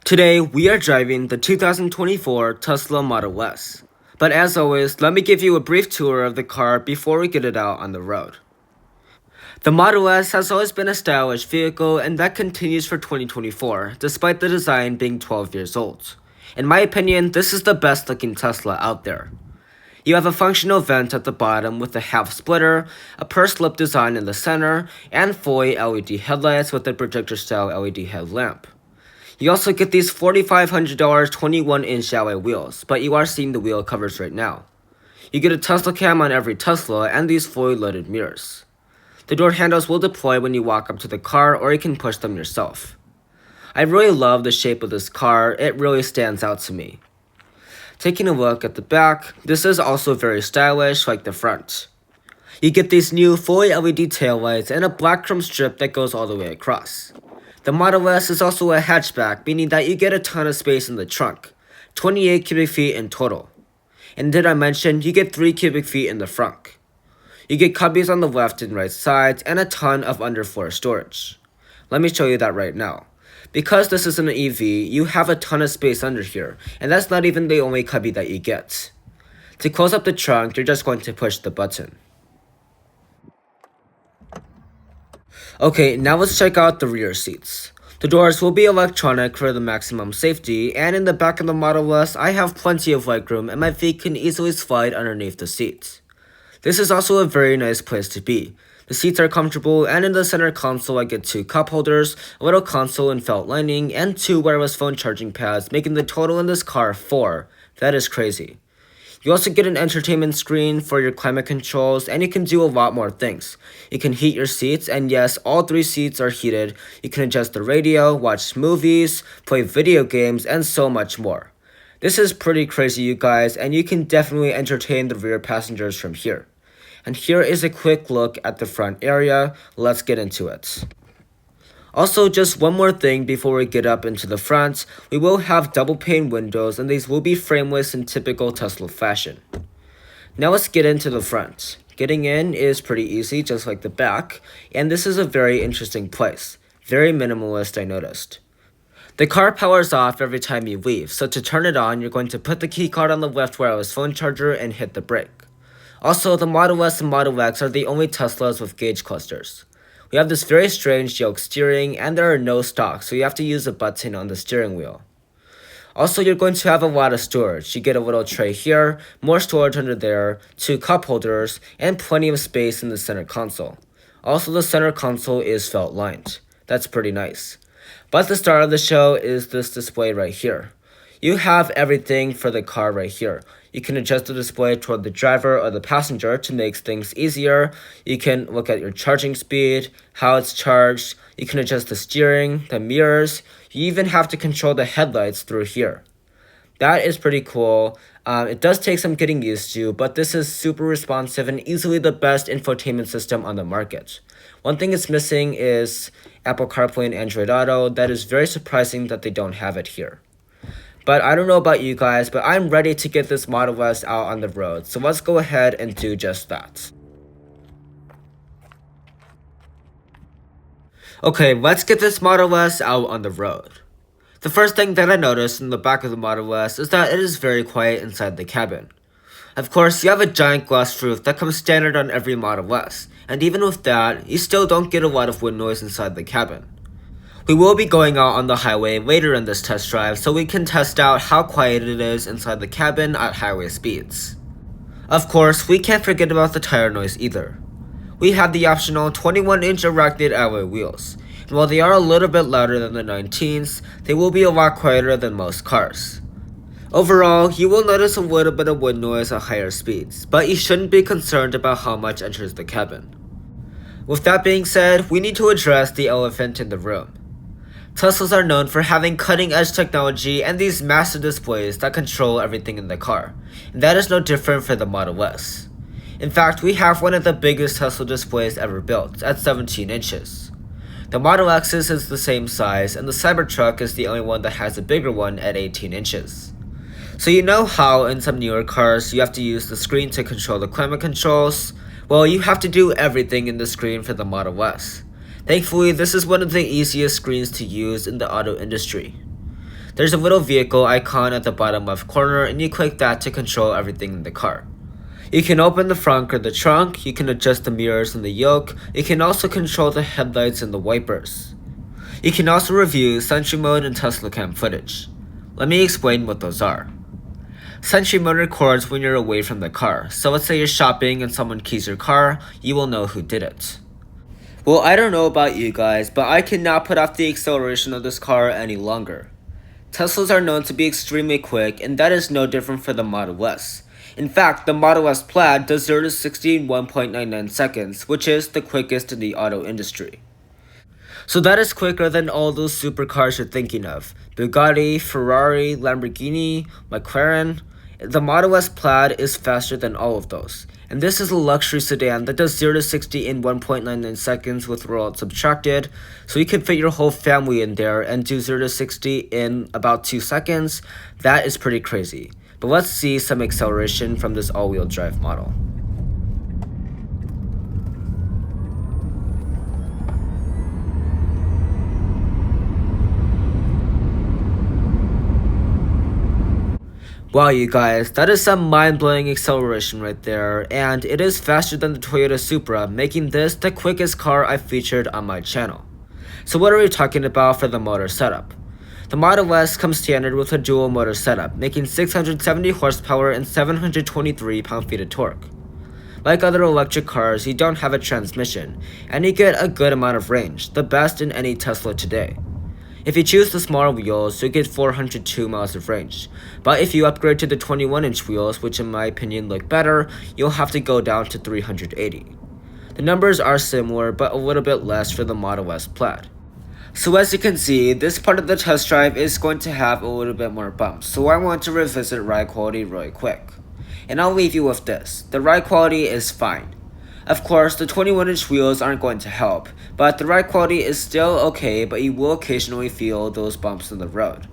Today, we are driving the 2024 Tesla Model S. But as always, let me give you a brief tour of the car before we get it out on the road. The Model S has always been a stylish vehicle, and that continues for 2024, despite the design being 12 years old. In my opinion, this is the best looking Tesla out there. You have a functional vent at the bottom with a half splitter, a pursed lip design in the center, and fully LED headlights with a projector style LED headlamp. You also get these $4,500 21-inch alloy wheels, but you are seeing the wheel covers right now. You get a Tesla cam on every Tesla and these fully loaded mirrors. The door handles will deploy when you walk up to the car, or you can push them yourself. I really love the shape of this car, it really stands out to me. Taking a look at the back, this is also very stylish like the front. You get these new fully LED taillights and a black chrome strip that goes all the way across. The Model S is also a hatchback, meaning that you get a ton of space in the trunk, 28 cubic feet in total. And did I mention you get 3 cubic feet in the front? You get cubbies on the left and right sides and a ton of underfloor storage. Let me show you that right now. Because this is an EV, you have a ton of space under here, and that's not even the only cubby that you get. To close up the trunk, you're just going to push the button. Okay, now let's check out the rear seats. The doors will be electronic for the maximum safety, and in the back of the Model S, I have plenty of legroom and my feet can easily slide underneath the seats. This is also a very nice place to be. The seats are comfortable, and in the center console I get 2 cup holders, a little console and felt lining, and 2 wireless phone charging pads, making the total in this car 4. That is crazy. You also get an entertainment screen for your climate controls, and you can do a lot more things. You can heat your seats, and yes, all 3 seats are heated. You can adjust the radio, watch movies, play video games, and so much more. This is pretty crazy, you guys, and you can definitely entertain the rear passengers from here. And here is a quick look at the front area. Let's get into it. Also, just one more thing before we get up into the front, we will have double pane windows, and these will be frameless in typical Tesla fashion. Now let's get into the front. Getting in is pretty easy, just like the back, and this is a very interesting place. Very minimalist, I noticed. The car powers off every time you leave, so to turn it on, you're going to put the key card on the left wireless phone charger and hit the brake. Also, the Model S and Model X are the only Teslas with gauge clusters. We have this very strange yoke steering, and there are no stocks, so you have to use a button on the steering wheel. Also, you're going to have a lot of storage. You get a little tray here, more storage under there, 2 cup holders, and plenty of space in the center console. Also, the center console is felt lined. That's pretty nice. But the star of the show is this display right here. You have everything for the car right here. You can adjust the display toward the driver or the passenger to make things easier. You can look at your charging speed, how it's charged. You can adjust the steering, the mirrors. You even have to control the headlights through here. That is pretty cool. It does take some getting used to, but this is super responsive and easily the best infotainment system on the market. One thing it's missing is Apple CarPlay and Android Auto. That is very surprising that they don't have it here. But I don't know about you guys, but I'm ready to get this Model S out on the road, so let's go ahead and do just that. Okay, let's get this Model S out on the road. The first thing that I noticed in the back of the Model S is that it is very quiet inside the cabin. Of course, you have a giant glass roof that comes standard on every Model S, and even with that, you still don't get a lot of wind noise inside the cabin. We will be going out on the highway later in this test drive, so we can test out how quiet it is inside the cabin at highway speeds. Of course, we can't forget about the tire noise either. We have the optional 21-inch arachnid alloy wheels, and while they are a little bit louder than the 19s, they will be a lot quieter than most cars. Overall, you will notice a little bit of wind noise at higher speeds, but you shouldn't be concerned about how much enters the cabin. With that being said, we need to address the elephant in the room. Teslas are known for having cutting-edge technology and these massive displays that control everything in the car, and that is no different for the Model S. In fact, we have one of the biggest Tesla displays ever built, at 17 inches. The Model X is the same size, and the Cybertruck is the only one that has a bigger one at 18 inches. So you know how in some newer cars you have to use the screen to control the climate controls? Well, you have to do everything in the screen for the Model S. Thankfully, this is one of the easiest screens to use in the auto industry. There's a little vehicle icon at the bottom left corner, and you click that to control everything in the car. You can open the front or the trunk, you can adjust the mirrors and the yoke, you can also control the headlights and the wipers. You can also review Sentry Mode and Tesla Cam footage. Let me explain what those are. Sentry Mode records when you're away from the car, so let's say you're shopping and someone keys your car, you will know who did it. Well, I don't know about you guys, but I cannot put off the acceleration of this car any longer. Teslas are known to be extremely quick, and that is no different for the Model S. In fact, the Model S Plaid does 0 to 60 in 1.99 seconds, which is the quickest in the auto industry. So that is quicker than all those supercars you're thinking of. Bugatti, Ferrari, Lamborghini, McLaren. The Model S Plaid is faster than all of those. And this is a luxury sedan that does 0 to 60 in 1.99 seconds with roll subtracted, so you can fit your whole family in there and do 0 to 60 in about 2 seconds. That is pretty crazy. But let's see some acceleration from this all-wheel drive model. Wow, you guys, that is some mind-blowing acceleration right there, and it is faster than the Toyota Supra, making this the quickest car I've featured on my channel. So what are we talking about for the motor setup? The Model S comes standard with a dual motor setup, making 670 horsepower and 723 pound-feet of torque. Like other electric cars, you don't have a transmission, and you get a good amount of range, the best in any Tesla today. If you choose the smaller wheels, you'll get 402 miles of range, but if you upgrade to the 21-inch wheels, which in my opinion look better, you'll have to go down to 380. The numbers are similar, but a little bit less for the Model S Plaid. So as you can see, this part of the test drive is going to have a little bit more bumps, so I want to revisit ride quality really quick. And I'll leave you with this, the ride quality is fine. Of course, the 21-inch wheels aren't going to help, but the ride quality is still okay, but you will occasionally feel those bumps in the road.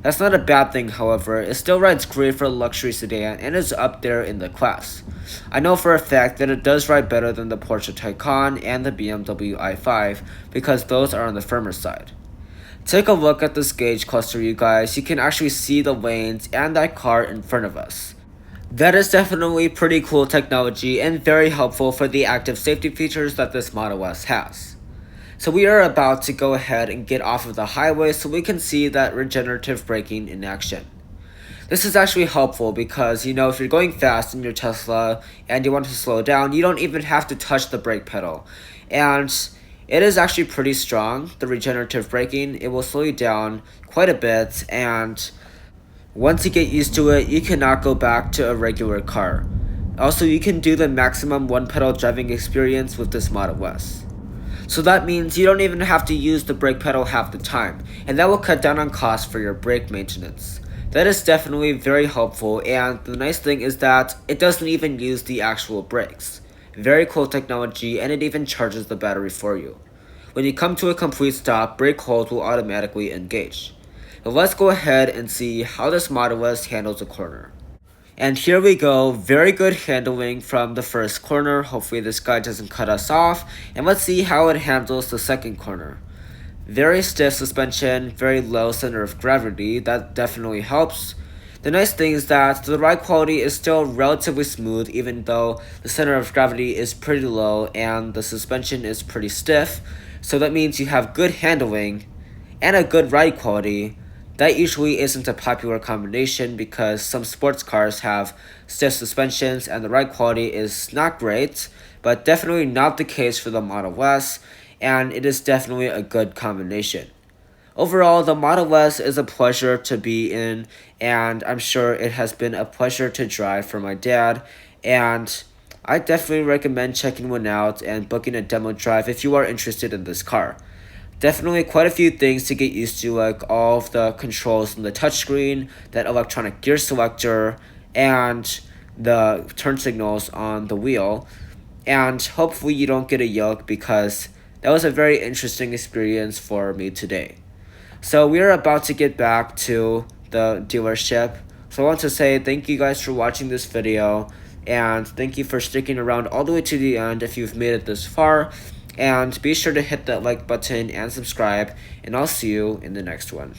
That's not a bad thing, however, it still rides great for a luxury sedan and is up there in the class. I know for a fact that it does ride better than the Porsche Taycan and the BMW i5 because those are on the firmer side. Take a look at this gauge cluster, you guys. You can actually see the lanes and that car in front of us. That is definitely pretty cool technology and very helpful for the active safety features that this Model S has. So we are about to go ahead and get off of the highway so we can see that regenerative braking in action. This is actually helpful because, if you're going fast in your Tesla and you want to slow down, you don't even have to touch the brake pedal. And it is actually pretty strong, the regenerative braking. It will slow you down quite a bit, and once you get used to it, you cannot go back to a regular car. Also, you can do the maximum one-pedal driving experience with this Model S. So that means you don't even have to use the brake pedal half the time, and that will cut down on costs for your brake maintenance. That is definitely very helpful, and the nice thing is that it doesn't even use the actual brakes. Very cool technology, and it even charges the battery for you. When you come to a complete stop, brake hold will automatically engage. But let's go ahead and see how this Model S handles a corner. And here we go, very good handling from the first corner. Hopefully this guy doesn't cut us off. And let's see how it handles the second corner. Very stiff suspension, very low center of gravity, that definitely helps. The nice thing is that the ride quality is still relatively smooth even though the center of gravity is pretty low and the suspension is pretty stiff. So that means you have good handling and a good ride quality. That usually isn't a popular combination because some sports cars have stiff suspensions and the ride quality is not great, but definitely not the case for the Model S, and it is definitely a good combination. Overall, the Model S is a pleasure to be in, and I'm sure it has been a pleasure to drive for my dad, and I definitely recommend checking one out and booking a demo drive if you are interested in this car. Definitely quite a few things to get used to, like all of the controls on the touchscreen, that electronic gear selector, and the turn signals on the wheel. And hopefully you don't get a yoke because that was a very interesting experience for me today. So we are about to get back to the dealership. So I want to say thank you guys for watching this video, and thank you for sticking around all the way to the end if you've made it this far. And be sure to hit that like button and subscribe, and I'll see you in the next one.